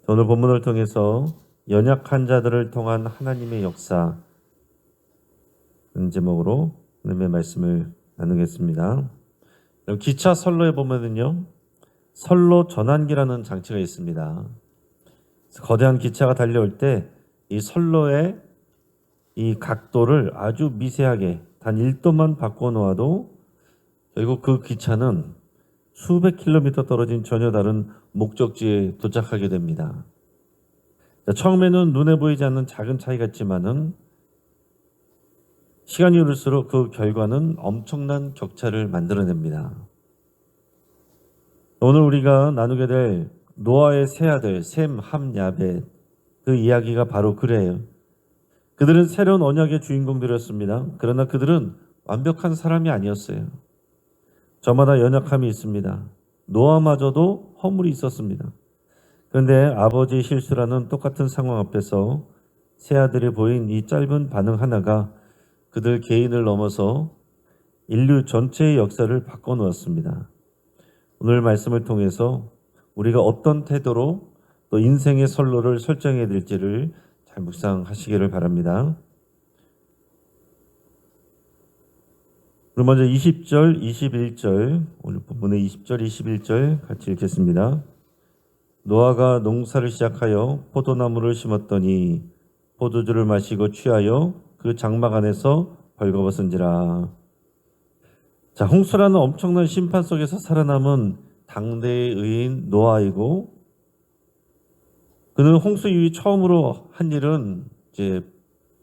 오늘 본문을 통해서 연약한 자들을 통한 하나님의 역사 제목으로 하나님의 말씀을 나누겠습니다. 기차 선로에 보면은요, 선로 전환기라는 장치가 있습니다. 거대한 기차가 달려올 때 이 선로의 이 각도를 아주 미세하게 단 1도만 바꿔 놓아도 결국 그 기차는 수백 킬로미터 떨어진 전혀 다른 목적지에 도착하게 됩니다. 처음에는 눈에 보이지 않는 작은 차이 같지만은 시간이 흐를수록 그 결과는 엄청난 격차를 만들어냅니다. 오늘 우리가 나누게 될 노아의 세 아들 셈, 함, 야벳, 그 이야기가 바로 그래요. 그들은 새로운 언약의 주인공들이었습니다. 그러나 그들은 완벽한 사람이 아니었어요. 저마다 연약함이 있습니다. 노아마저도 허물이 있었습니다. 그런데 아버지의 실수라는 똑같은 상황 앞에서 세 아들이 보인 이 짧은 반응 하나가 그들 개인을 넘어서 인류 전체의 역사를 바꿔놓았습니다. 오늘 말씀을 통해서 우리가 어떤 태도로 또 인생의 선로를 설정해야 될지를 잘 묵상하시기를 바랍니다. 그럼 먼저 20절, 21절, 오늘 본문의 20절, 21절 같이 읽겠습니다. 노아가 농사를 시작하여 포도나무를 심었더니 포도주를 마시고 취하여 그 장막 안에서 벌거벗은지라. 자, 홍수라는 엄청난 심판 속에서 살아남은 당대의 의인 노아이고, 그는 홍수 이후 처음으로 한 일은 이제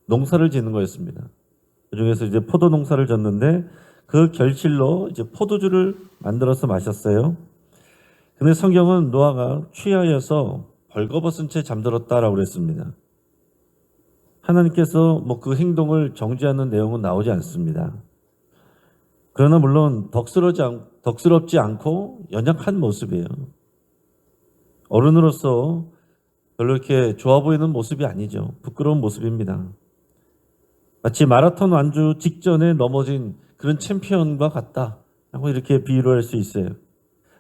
농사를 짓는 거였습니다. 그 중에서 이제 포도 농사를 졌는데 그 결실로 이제 포도주를 만들어서 마셨어요. 근데 성경은 노아가 취하여서 벌거벗은 채 잠들었다라고 그랬습니다. 하나님께서 뭐 그 행동을 정죄하는 내용은 나오지 않습니다. 그러나 물론 덕스럽지 않고 연약한 모습이에요. 어른으로서 별로 이렇게 좋아 보이는 모습이 아니죠. 부끄러운 모습입니다. 마치 마라톤 완주 직전에 넘어진 그런 챔피언과 같다라고 이렇게 비유를 할 수 있어요.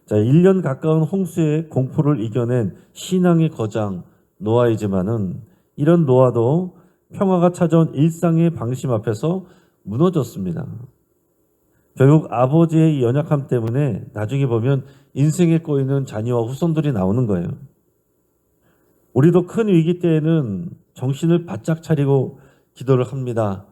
자, 1년 가까운 홍수의 공포를 이겨낸 신앙의 거장 노아이지만은 이런 노아도 평화가 찾아온 일상의 방심 앞에서 무너졌습니다. 결국 아버지의 연약함 때문에 나중에 보면 인생에 꼬이는 자녀와 후손들이 나오는 거예요. 우리도 큰 위기 때에는 정신을 바짝 차리고 기도를 합니다.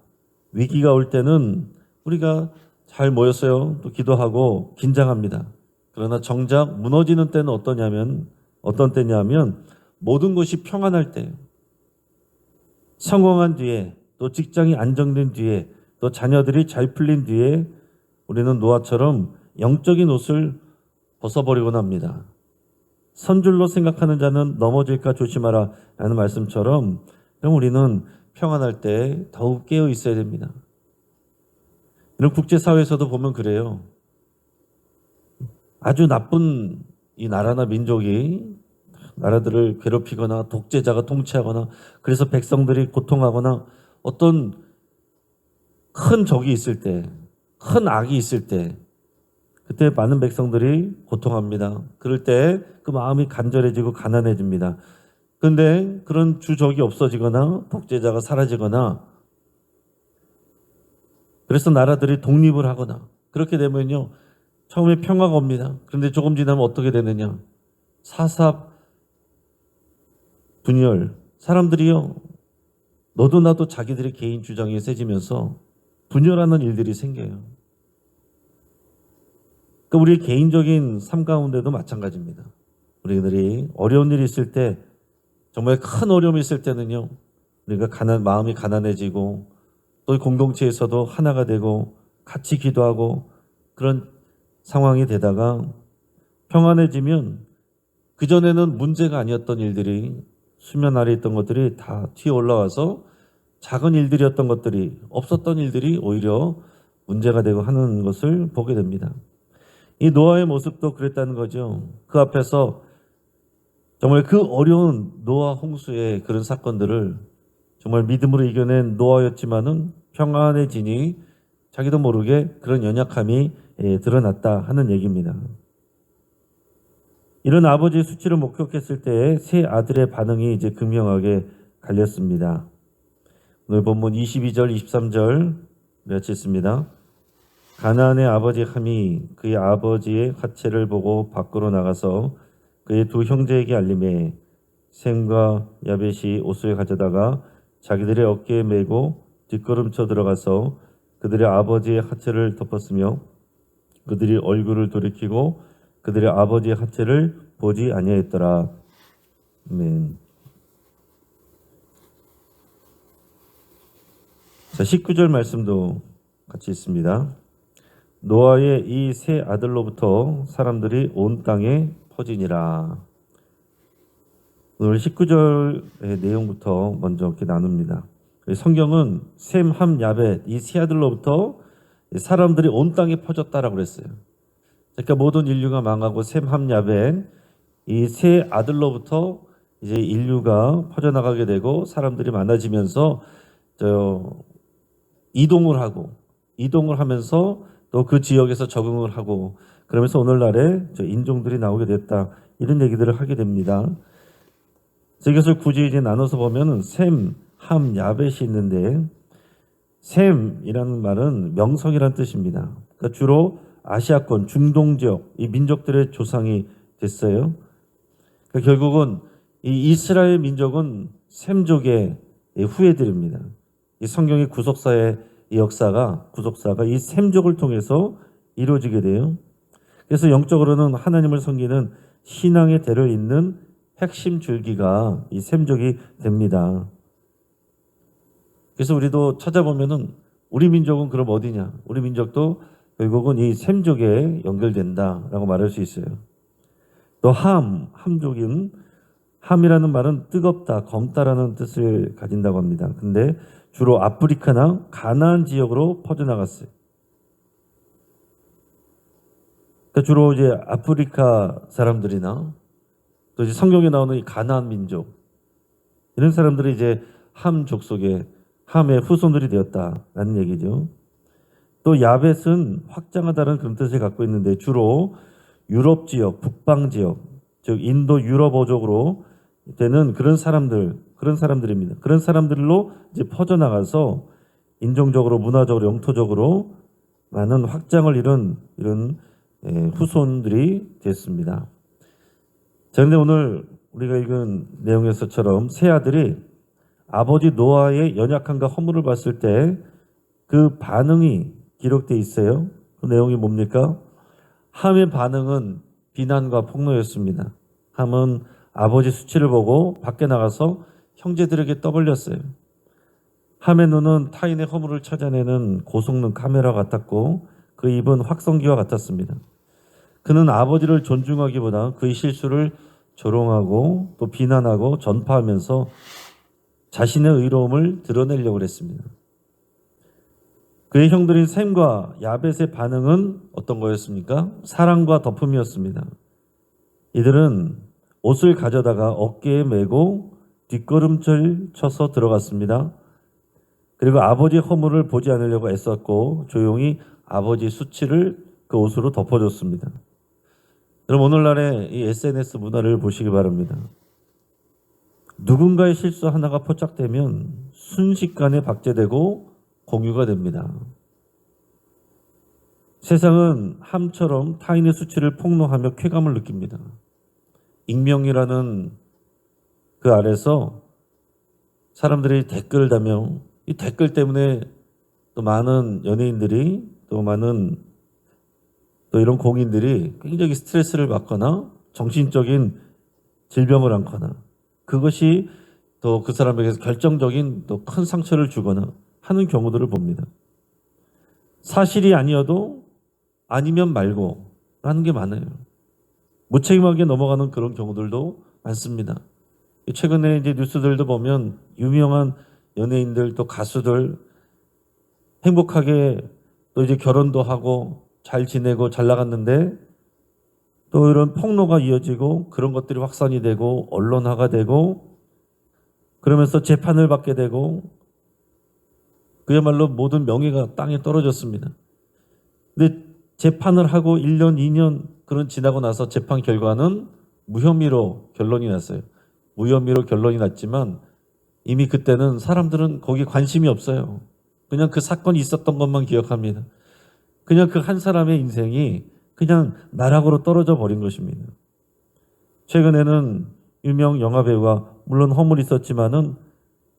위기가 올 때는 우리가 잘 모였어요. 또 기도하고 긴장합니다. 그러나 정작 무너지는 때는 어떤 때냐면 모든 것이 평안할 때예요. 성공한 뒤에, 또 직장이 안정된 뒤에, 또 자녀들이 잘 풀린 뒤에 우리는 노아처럼 영적인 옷을 벗어버리곤 합니다. 선줄로 생각하는 자는 넘어질까 조심하라 라는 말씀처럼 그럼 우리는 평안할 때 더욱 깨어 있어야 됩니다. 이런 국제사회에서도 보면 그래요. 아주 나쁜 이 나라나 민족이 나라들을 괴롭히거나 독재자가 통치하거나 그래서 백성들이 고통하거나 어떤 큰 적이 있을 때, 큰 악이 있을 때 그때 많은 백성들이 고통합니다. 그럴 때 그 마음이 간절해지고 가난해집니다. 그런데 그런 주적이 없어지거나 독재자가 사라지거나 그래서 나라들이 독립을 하거나 그렇게 되면요. 처음에 평화가 옵니다. 그런데 조금 지나면 어떻게 되느냐. 사삽, 분열. 사람들이요. 너도 나도 자기들의 개인 주장이 세지면서 분열하는 일들이 생겨요. 그러니까 우리 개인적인 삶 가운데도 마찬가지입니다. 우리들이 어려운 일이 있을 때 정말 큰 어려움이 있을 때는요. 우리가 마음이 가난해지고 또 공동체에서도 하나가 되고 같이 기도하고 그런 상황이 되다가 평안해지면 그전에는 문제가 아니었던 일들이 수면 아래 있던 것들이 다 튀어 올라와서 작은 일들이었던 것들이 없었던 일들이 오히려 문제가 되고 하는 것을 보게 됩니다. 이 노아의 모습도 그랬다는 거죠. 그 앞에서 정말 그 어려운 노아 홍수의 그런 사건들을 정말 믿음으로 이겨낸 노아였지만은 평안해지니 자기도 모르게 그런 연약함이 드러났다 하는 얘기입니다. 이런 아버지의 수치를 목격했을 때 세 아들의 반응이 이제 극명하게 갈렸습니다. 오늘 본문 22절, 23절 같이 읽습니다. 가나안의 아버지 함이 그의 아버지의 하체를 보고 밖으로 나가서 그의 두 형제에게 알림해 셈과 야벳이 옷을 가져다가 자기들의 어깨에 메고 뒷걸음쳐 들어가서 그들의 아버지의 하체를 덮었으며 그들이 얼굴을 돌이키고 그들의 아버지의 하체를 보지 아니하였더라. 아멘. 자, 19절 말씀도 같이 있습니다. 노아의 이 세 아들로부터 사람들이 온 땅에 퍼지니라. 오늘 19절의 내용부터 먼저 이렇게 나눕니다. 성경은 셈, 함, 야벳 이 세 아들로부터 사람들이 온 땅에 퍼졌다라고 그랬어요. 그러니까 모든 인류가 망하고 셈, 함, 야벳 이 세 아들로부터 이제 인류가 퍼져나가게 되고 사람들이 많아지면서 이동을 하면서 또 그 지역에서 적응을 하고 그러면서 오늘날에 인종들이 나오게 됐다 이런 얘기들을 하게 됩니다. 이것을 굳이 이제 나눠서 보면은 셈, 함, 야벳이 있는데 셈이라는 말은 명성이라는 뜻입니다. 그러니까 주로 아시아권, 중동 지역 이 민족들의 조상이 됐어요. 그러니까 결국은 이 이스라엘 민족은 셈족의 후예들입니다. 이 성경의 구속사의 이 구속사가 이 셈족을 통해서 이루어지게 돼요. 그래서 영적으로는 하나님을 섬기는 신앙의 대를 잇는 핵심 줄기가 이 셈족이 됩니다. 그래서 우리도 찾아보면은 우리 민족은 그럼 어디냐? 우리 민족도 결국은 이 셈족에 연결된다라고 말할 수 있어요. 또 함족인 함이라는 말은 뜨겁다, 검다라는 뜻을 가진다고 합니다. 근데 주로 아프리카나 가나안 지역으로 퍼져나갔어요. 그러니까 주로 이제 아프리카 사람들이나 또 이제 성경에 나오는 이 가나안 민족 이런 사람들이 이제 함 족속의 함의 후손들이 되었다라는 얘기죠. 또 야벳은 확장하다는 그런 뜻을 갖고 있는데 주로 유럽 지역, 북방 지역, 즉 인도 유럽어족으로 되는 그런 사람들입니다. 그런 사람들로 이제 퍼져나가서 인종적으로, 문화적으로, 영토적으로 많은 확장을 이룬 이런 후손들이 됐습니다. 자, 그런데 오늘 우리가 읽은 내용에서처럼 세 아들이 아버지 노아의 연약함과 허물을 봤을 때 그 반응이 기록되어 있어요. 그 내용이 뭡니까? 함의 반응은 비난과 폭로였습니다. 함은 아버지 수치를 보고 밖에 나가서 형제들에게 떠벌렸어요. 함의 눈은 타인의 허물을 찾아내는 고성능 카메라 같았고 그 입은 확성기와 같았습니다. 그는 아버지를 존중하기보다 그의 실수를 조롱하고 또 비난하고 전파하면서 자신의 의로움을 드러내려고 했습니다. 그의 형들인 셈과 야벳의 반응은 어떤 거였습니까? 사랑과 덮음이었습니다. 이들은 옷을 가져다가 어깨에 메고 뒷걸음질 쳐서 들어갔습니다. 그리고 아버지의 허물을 보지 않으려고 애썼고 조용히 아버지 수치를 그 옷으로 덮어줬습니다. 여러분 오늘날의 이 SNS 문화를 보시기 바랍니다. 누군가의 실수 하나가 포착되면 순식간에 박제되고 공유가 됩니다. 세상은 함처럼 타인의 수치를 폭로하며 쾌감을 느낍니다. 익명이라는 그 아래서 사람들이 댓글을 달며 이 댓글 때문에 또 많은 연예인들이 또 많은 또 이런 공인들이 굉장히 스트레스를 받거나 정신적인 질병을 앓거나 그것이 또 그 사람에게서 결정적인 또 큰 상처를 주거나 하는 경우들을 봅니다. 사실이 아니어도 아니면 말고 하는 게 많아요. 무책임하게 넘어가는 그런 경우들도 많습니다. 최근에 이제 뉴스들도 보면 유명한 연예인들 또 가수들 행복하게 또 이제 결혼도 하고 잘 지내고 잘 나갔는데 또 이런 폭로가 이어지고 그런 것들이 확산이 되고 언론화가 되고 그러면서 재판을 받게 되고 그야말로 모든 명예가 땅에 떨어졌습니다. 근데 재판을 하고 1년, 2년 그런 지나고 나서 재판 결과는 무혐의로 결론이 났어요. 무혐의로 결론이 났지만 이미 그때는 사람들은 거기에 관심이 없어요. 그냥 그 사건이 있었던 것만 기억합니다. 그냥 그 한 사람의 인생이 그냥 나락으로 떨어져 버린 것입니다. 최근에는 유명 영화배우가 물론 허물이 있었지만은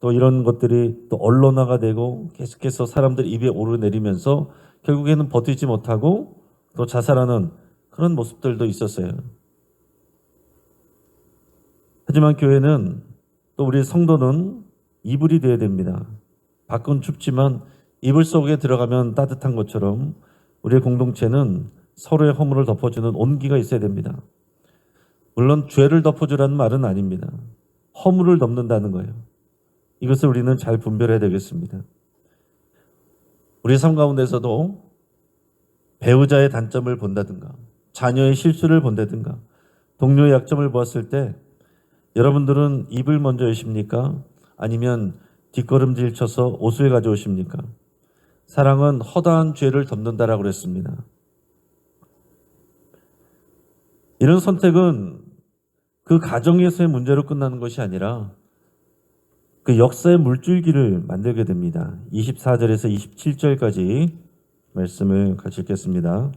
또 이런 것들이 또 언론화가 되고 계속해서 사람들 입에 오르내리면서 결국에는 버티지 못하고 또 자살하는 그런 모습들도 있었어요. 하지만 교회는 또 우리 성도는 이불이 되어야 됩니다. 밖은 춥지만 이불 속에 들어가면 따뜻한 것처럼 우리의 공동체는 서로의 허물을 덮어주는 온기가 있어야 됩니다. 물론 죄를 덮어주라는 말은 아닙니다. 허물을 덮는다는 거예요. 이것을 우리는 잘 분별해야 되겠습니다. 우리 삶 가운데서도 배우자의 단점을 본다든가 자녀의 실수를 본다든가 동료의 약점을 보았을 때 여러분들은 입을 먼저 여십니까? 아니면 뒷걸음질 쳐서 옷을 가져오십니까? 사랑은 허다한 죄를 덮는다라고 그랬습니다. 이런 선택은 그 가정에서의 문제로 끝나는 것이 아니라 그 역사의 물줄기를 만들게 됩니다. 24절에서 27절까지 말씀을 같이 읽겠습니다.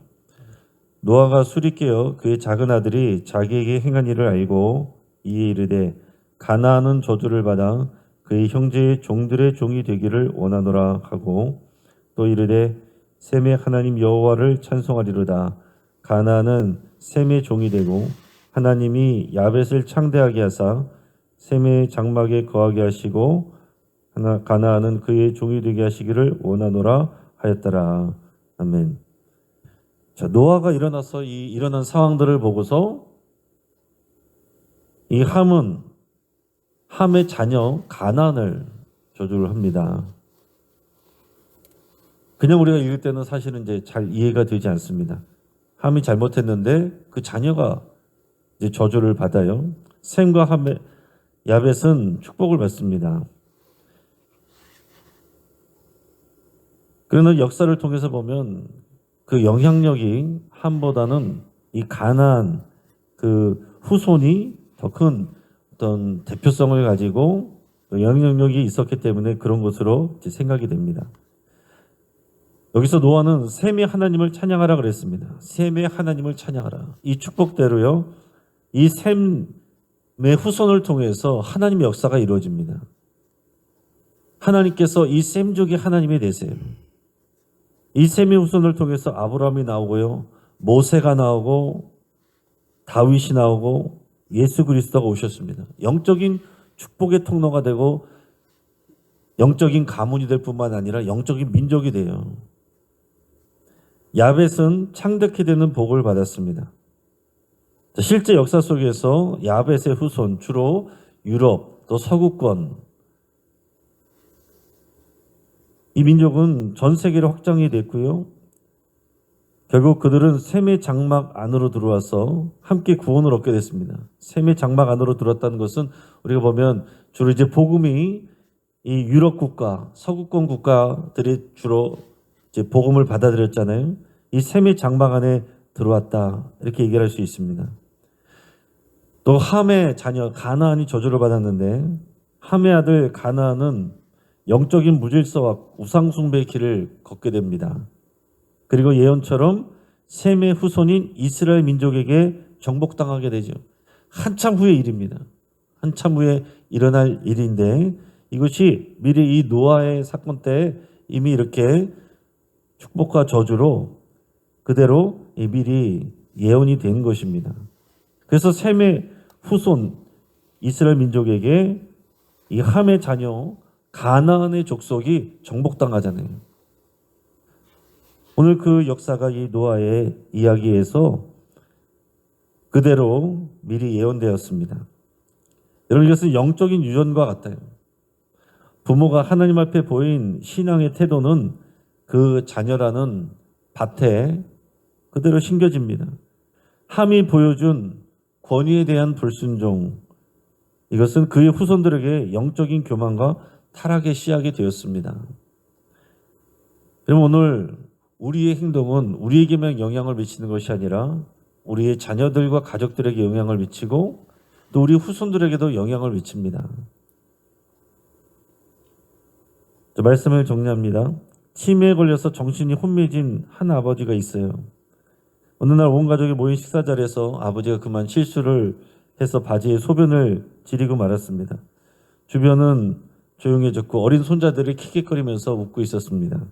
노아가 술이 깨어 그의 작은 아들이 자기에게 행한 일을 알고 이에 이르되 가나안은 저주를 받아 그의 형제의 종들의 종이 되기를 원하노라 하고 또 이르되 셈의 하나님 여호와를 찬송하리로다. 가나안은 셈의 종이 되고 하나님이 야벳을 창대하게 하사 셈의 장막에 거하게 하시고 가나안은 그의 종이 되게 하시기를 원하노라 하였더라. 아멘. 자, 노아가 일어나서 이 일어난 상황들을 보고서 이 함의 자녀 가나안을 저주를 합니다. 그냥 우리가 읽을 때는 사실은 이제 잘 이해가 되지 않습니다. 함이 잘못했는데 그 자녀가 이제 저주를 받아요. 셈과 야벳은 축복을 받습니다. 그러나 역사를 통해서 보면 그 영향력이 함보다는 이 가나안 그 후손이 더 큰 어떤 대표성을 가지고 영향력이 있었기 때문에 그런 것으로 생각이 됩니다. 여기서 노아는 셈의 하나님을 찬양하라 그랬습니다. 셈의 하나님을 찬양하라. 이 축복대로요. 이 셈의 후손을 통해서 하나님의 역사가 이루어집니다. 하나님께서 이 셈족의 하나님이 되세요. 이 셈의 후손을 통해서 아브라함이 나오고요. 모세가 나오고 다윗이 나오고 예수 그리스도가 오셨습니다. 영적인 축복의 통로가 되고 영적인 가문이 될 뿐만 아니라 영적인 민족이 돼요. 야벳은 창대케 되는 복을 받았습니다. 실제 역사 속에서 야벳의 후손, 주로 유럽, 또 서구권, 이 민족은 전 세계로 확장이 됐고요. 결국 그들은 셈의 장막 안으로 들어와서 함께 구원을 얻게 됐습니다. 셈의 장막 안으로 들어왔다는 것은 우리가 보면 주로 이제 복음이 이 유럽 국가, 서구권 국가들이 주로 이제 복음을 받아들였잖아요. 이 셈의 장막 안에 들어왔다 이렇게 얘기할 수 있습니다. 또 함의 자녀 가나안이 저주를 받았는데 함의 아들 가나안은 영적인 무질서와 우상숭배의 길을 걷게 됩니다. 그리고 예언처럼 셈의 후손인 이스라엘 민족에게 정복당하게 되죠. 한참 후의 일입니다. 한참 후에 일어날 일인데 이것이 미리 이 노아의 사건 때 이미 이렇게 축복과 저주로 그대로 미리 예언이 된 것입니다. 그래서 셈의 후손 이스라엘 민족에게 이 함의 자녀 가나안의 족속이 정복당하잖아요. 오늘 그 역사가 이 노아의 이야기에서 그대로 미리 예언되었습니다. 여러분 이것은 영적인 유전과 같아요. 부모가 하나님 앞에 보인 신앙의 태도는 그 자녀라는 밭에 그대로 심겨집니다. 함이 보여준 권위에 대한 불순종, 이것은 그의 후손들에게 영적인 교만과 타락의 씨앗이 되었습니다. 그럼 오늘 우리의 행동은 우리에게만 영향을 미치는 것이 아니라 우리의 자녀들과 가족들에게 영향을 미치고 또 우리 후손들에게도 영향을 미칩니다. 말씀을 정리합니다. 치매에 걸려서 정신이 혼미해진 한 아버지가 있어요. 어느 날 온 가족이 모인 식사 자리에서 아버지가 그만 실수를 해서 바지에 소변을 지리고 말았습니다. 주변은 조용해졌고 어린 손자들이 킥킥거리면서 웃고 있었습니다.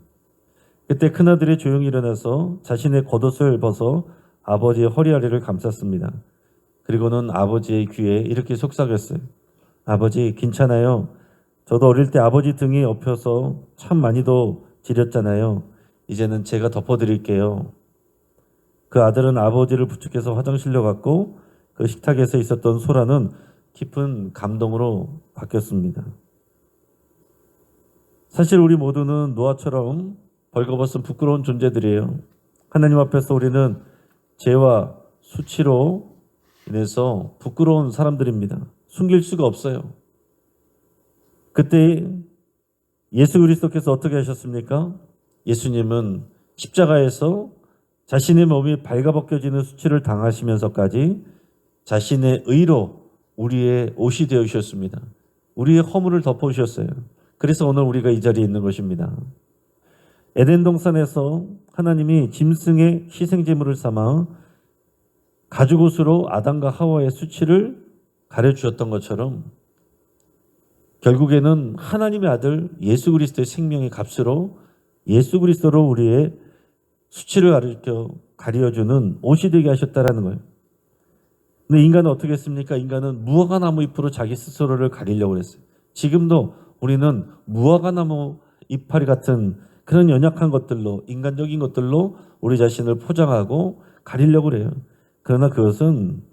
그때 큰아들이 조용히 일어나서 자신의 겉옷을 벗어 아버지의 허리 아래를 감쌌습니다. 그리고는 아버지의 귀에 이렇게 속삭였어요. 아버지, 괜찮아요. 저도 어릴 때 아버지 등에 엎혀서 참 많이도 지렸잖아요. 이제는 제가 덮어드릴게요. 그 아들은 아버지를 부축해서 화장실로 갔고 그 식탁에서 있었던 소라는 깊은 감동으로 바뀌었습니다. 사실 우리 모두는 노아처럼 벌거벗은 부끄러운 존재들이에요. 하나님 앞에서 우리는 죄와 수치로 인해서 부끄러운 사람들입니다. 숨길 수가 없어요. 그때 예수 그리스도께서 어떻게 하셨습니까? 예수님은 십자가에서 자신의 몸이 발가벗겨지는 수치를 당하시면서까지 자신의 의로 우리의 옷이 되어주셨습니다. 우리의 허물을 덮어주셨어요. 그래서 오늘 우리가 이 자리에 있는 것입니다. 에덴 동산에서 하나님이 짐승의 희생제물을 삼아 가죽옷으로 아담과 하와의 수치를 가려주셨던 것처럼 결국에는 하나님의 아들 예수 그리스도의 생명의 값으로 예수 그리스도로 우리의 수치를 가려주는 옷이 되게 하셨다라는 거예요. 근데 인간은 어떻게 했습니까? 인간은 무화과나무 잎으로 자기 스스로를 가리려고 했어요. 지금도 우리는 무화과나무 이파리 같은 그런 연약한 것들로, 인간적인 것들로 우리 자신을 포장하고 가리려고 해요. 그러나 그것은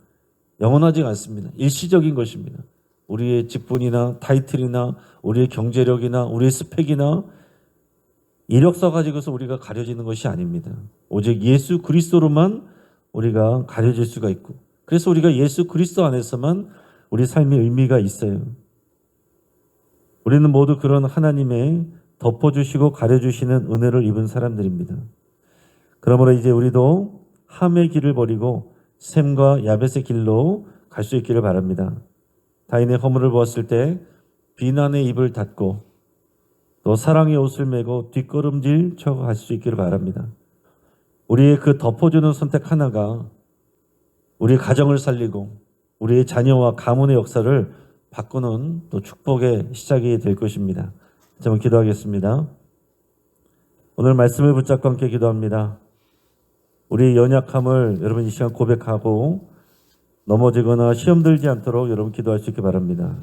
영원하지 않습니다. 일시적인 것입니다. 우리의 직분이나 타이틀이나 우리의 경제력이나 우리의 스펙이나 이력서 가지고서 우리가 가려지는 것이 아닙니다. 오직 예수 그리스도로만 우리가 가려질 수가 있고, 그래서 우리가 예수 그리스도 안에서만 우리 삶의 의미가 있어요. 우리는 모두 그런 하나님의 덮어주시고 가려주시는 은혜를 입은 사람들입니다. 그러므로 이제 우리도 함의 길을 버리고 셈과 야벳의 길로 갈 수 있기를 바랍니다. 타인의 허물을 보았을 때 비난의 입을 닫고 또 사랑의 옷을 메고 뒷걸음질 쳐 갈 수 있기를 바랍니다. 우리의 그 덮어주는 선택 하나가 우리의 가정을 살리고 우리의 자녀와 가문의 역사를 바꾸는 또 축복의 시작이 될 것입니다. 한번 기도하겠습니다. 오늘 말씀을 붙잡고 함께 기도합니다. 우리의 연약함을 여러분 이 시간 고백하고 넘어지거나 시험 들지 않도록 여러분 기도할 수 있기 바랍니다.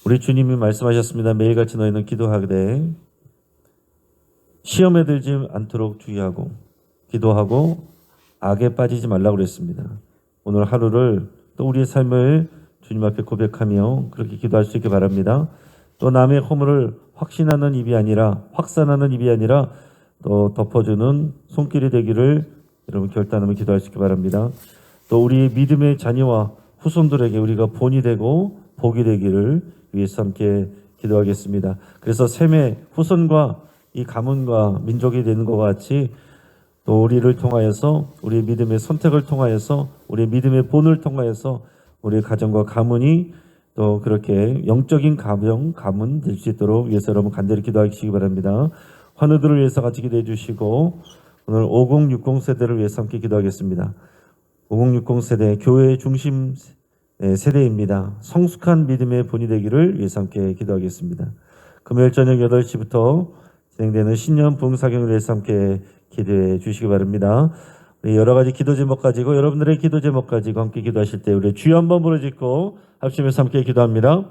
우리 주님이 말씀하셨습니다. 매일같이 너희는 기도하되 시험에 들지 않도록 주의하고 기도하고 악에 빠지지 말라고 그랬습니다. 오늘 하루를 또 우리의 삶을 주님 앞에 고백하며 그렇게 기도할 수 있기 바랍니다. 또 남의 허물을 확신하는 입이 아니라 확산하는 입이 아니라 또 덮어주는 손길이 되기를 여러분 결단하며 기도할 수 있기 바랍니다. 또 우리의 믿음의 자녀와 후손들에게 우리가 본이 되고 복이 되기를 위해서 함께 기도하겠습니다. 그래서 셈의 후손과 이 가문과 민족이 되는 것 같이 또 우리를 통하여서 우리의 믿음의 선택을 통하여서 우리의 믿음의 본을 통하여서 우리의 가정과 가문이 또 그렇게 영적인 가문 될 수 있도록 위해서 여러분 간절히 기도하시기 바랍니다. 환우들을 위해서 같이 기도해 주시고 오늘 5060 세대를 위해서 함께 기도하겠습니다. 5060 세대 교회의 중심 세대입니다. 성숙한 믿음의 본이 되기를 위해서 함께 기도하겠습니다. 금요일 저녁 8시부터 진행되는 신년 부흥사경을 위해서 함께 기도해 주시기 바랍니다. 여러 가지 기도 제목 가지고 여러분들의 기도 제목 가지고 함께 기도하실 때 우리 주여 한번 부르짖고 합심해서 함께 기도합니다.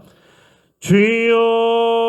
주여